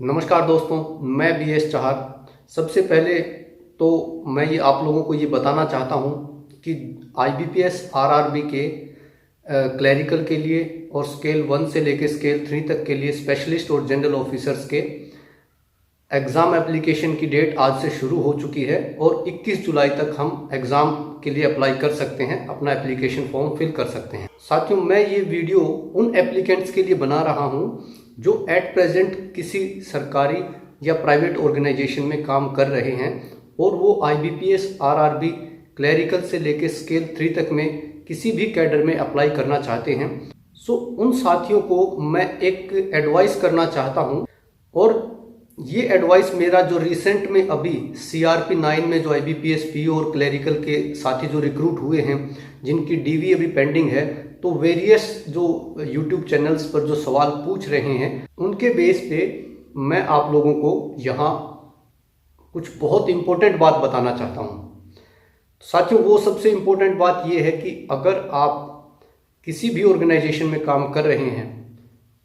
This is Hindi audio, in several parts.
नमस्कार दोस्तों, मैं BS चाहत। सबसे पहले तो मैं ये आप लोगों को ये बताना चाहता हूँ कि IBPS RRB के क्लैरिकल के लिए और स्केल 1 से लेकर स्केल 3 तक के लिए स्पेशलिस्ट और जनरल ऑफिसर्स के एग्ज़ाम एप्लीकेशन की डेट आज से शुरू हो चुकी है और 21 जुलाई तक हम एग्ज़ाम के लिए अप्लाई कर सकते हैं, अपना एप्लीकेशन फॉर्म फिल कर सकते हैं। साथियों, मैं ये वीडियो उन एप्लीकेंट्स के लिए बना रहा हूँ जो एट प्रेजेंट किसी सरकारी या प्राइवेट ऑर्गेनाइजेशन में काम कर रहे हैं और वो IBPS RRB क्लैरिकल से लेकर स्केल 3 तक में किसी भी कैडर में अप्लाई करना चाहते हैं। उन साथियों को मैं एक एडवाइस करना चाहता हूँ और ये एडवाइस मेरा जो रिसेंट में अभी CRP 9 में जो IBPS PO और क्लैरिकल के साथी जो रिक्रूट हुए हैं, जिनकी DV अभी पेंडिंग है, तो वेरियस जो YouTube चैनल्स पर जो सवाल पूछ रहे हैं उनके बेस पे मैं आप लोगों को यहाँ कुछ बहुत इम्पोर्टेंट बात बताना चाहता हूँ। साथियों, वो सबसे इम्पोर्टेंट बात ये है कि अगर आप किसी भी ऑर्गेनाइजेशन में काम कर रहे हैं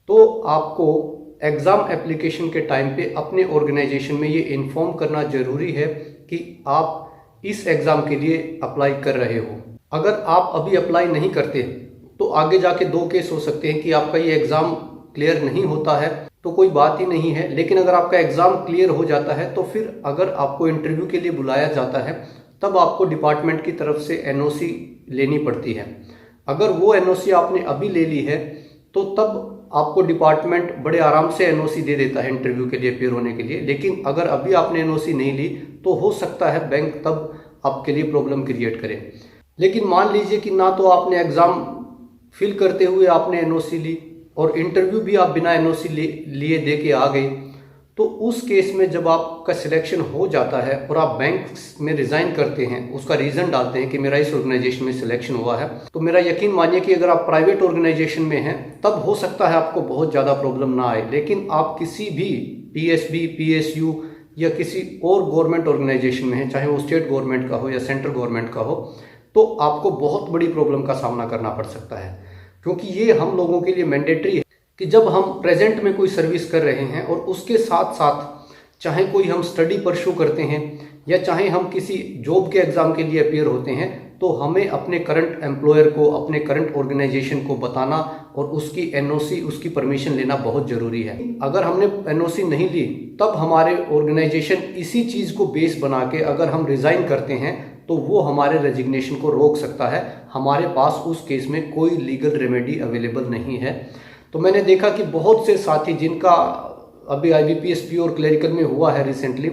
तो आपको एग्ज़ाम एप्लीकेशन के टाइम पे अपने ऑर्गेनाइजेशन में ये इन्फॉर्म करना ज़रूरी है कि आप इस एग्ज़ाम के लिए अप्लाई कर रहे हो। अगर आप अभी अप्लाई नहीं करते तो आगे जाके दो केस हो सकते हैं कि आपका ये एग्ज़ाम क्लियर नहीं होता है तो कोई बात ही नहीं है, लेकिन अगर आपका एग्ज़ाम क्लियर हो जाता है तो फिर अगर आपको इंटरव्यू के लिए बुलाया जाता है तब आपको डिपार्टमेंट की तरफ से NOC लेनी पड़ती है। अगर वो NOC आपने अभी ले ली है तो तब आपको डिपार्टमेंट बड़े आराम से NOC दे देता है इंटरव्यू के लिए अपेयर होने के लिए। लेकिन अगर अभी आपने NOC नहीं ली तो हो सकता है बैंक तब आपके लिए प्रॉब्लम क्रिएट करे। लेकिन मान लीजिए कि ना तो आपने एग्ज़ाम फिल करते हुए आपने NOC ली और इंटरव्यू भी आप बिना NOC लिए दे के आ गए, तो उस केस में जब आपका सिलेक्शन हो जाता है और आप बैंक में रिज़ाइन करते हैं, उसका रीज़न डालते हैं कि मेरा इस ऑर्गेनाइजेशन में सिलेक्शन हुआ है, तो मेरा यकीन मानिए कि अगर आप प्राइवेट ऑर्गेनाइजेशन में हैं तब हो सकता है आपको बहुत ज़्यादा प्रॉब्लम ना आए। लेकिन आप किसी भी PSB, PSU या किसी और गवर्नमेंट ऑर्गेनाइजेशन में हैं, चाहे वो स्टेट गवर्नमेंट का हो या सेंट्रल गवर्नमेंट का हो, तो आपको बहुत बड़ी प्रॉब्लम का सामना करना पड़ सकता है। क्योंकि ये हम लोगों के लिए मैंडेटरी है कि जब हम प्रेजेंट में कोई सर्विस कर रहे हैं और उसके साथ साथ चाहे कोई हम स्टडी परस्यू करते हैं या चाहे हम किसी जॉब के एग्ज़ाम के लिए अपेयर होते हैं, तो हमें अपने करंट एम्प्लॉयर को, अपने करंट ऑर्गेनाइजेशन को बताना और उसकी NOC, उसकी परमिशन लेना बहुत ज़रूरी है। अगर हमने NOC नहीं ली तब हमारे ऑर्गेनाइजेशन इसी चीज़ को बेस बना के अगर हम रिज़ाइन करते हैं तो वो हमारे रेजिग्नेशन को रोक सकता है। हमारे पास उस केस में कोई लीगल रेमेडी अवेलेबल नहीं है। तो मैंने देखा कि बहुत से साथी जिनका अभी IBPS PO और क्लैरिकल में हुआ है रिसेंटली,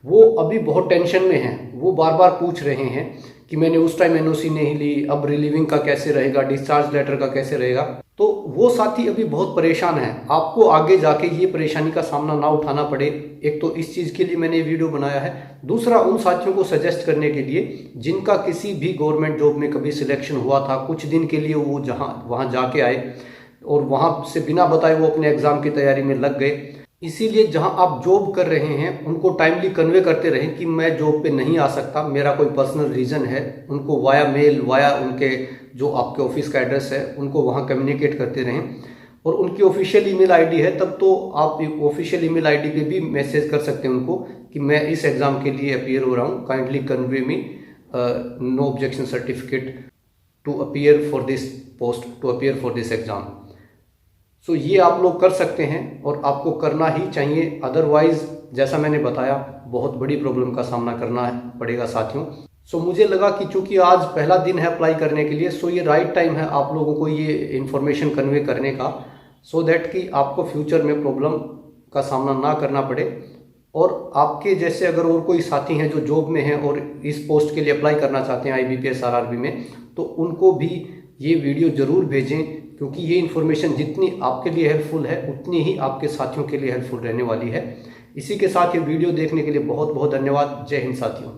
वो अभी बहुत टेंशन में हैं। वो बार बार पूछ रहे हैं कि मैंने उस टाइम NOC नहीं ली, अब रिलीविंग का कैसे रहेगा, डिस्चार्ज लेटर का कैसे रहेगा। तो वो साथी अभी बहुत परेशान हैं। आपको आगे जाके ये परेशानी का सामना ना उठाना पड़े, एक तो इस चीज़ के लिए मैंने ये वीडियो बनाया है। दूसरा, उन साथियों को सजेस्ट करने के लिए जिनका किसी भी गवर्नमेंट जॉब में कभी सिलेक्शन हुआ था, कुछ दिन के लिए वो वहाँ जाके आए और वहाँ से बिना बताए वो अपने एग्ज़ाम की तैयारी में लग गए। इसीलिए जहाँ आप जॉब कर रहे हैं उनको टाइमली कन्वे करते रहें कि मैं जॉब पे नहीं आ सकता, मेरा कोई पर्सनल रीज़न है। उनको वाया मेल, वाया उनके जो आपके ऑफिस का एड्रेस है, उनको वहाँ कम्युनिकेट करते रहें। और उनकी ऑफिशियल ईमेल आईडी है तब तो आप ऑफिशियल ईमेल आईडी पे भी मैसेज कर सकते हैं उनको कि मैं इस एग्ज़ाम के लिए अपियर हो रहा हूँ, kindly convey me no objection certificate to appear for this post, to appear for this exam. So ये आप लोग कर सकते हैं और आपको करना ही चाहिए। अदरवाइज जैसा मैंने बताया बहुत बड़ी प्रॉब्लम का सामना करना पड़ेगा साथियों। सो मुझे लगा कि चूंकि आज पहला दिन है अप्लाई करने के लिए, सो ये राइट टाइम है आप लोगों को ये इन्फॉर्मेशन कन्वे करने का, सो दैट कि आपको फ्यूचर में प्रॉब्लम का सामना ना करना पड़े। और आपके जैसे अगर और कोई साथी हैं जो जॉब में हैं और इस पोस्ट के लिए अप्लाई करना चाहते हैं IBPS RRB में, तो उनको भी ये वीडियो ज़रूर भेजें, क्योंकि ये इन्फॉर्मेशन जितनी आपके लिए हेल्पफुल है उतनी ही आपके साथियों के लिए हेल्पफुल रहने वाली है। इसी के साथ ये वीडियो देखने के लिए बहुत बहुत धन्यवाद। जय हिंद साथियों।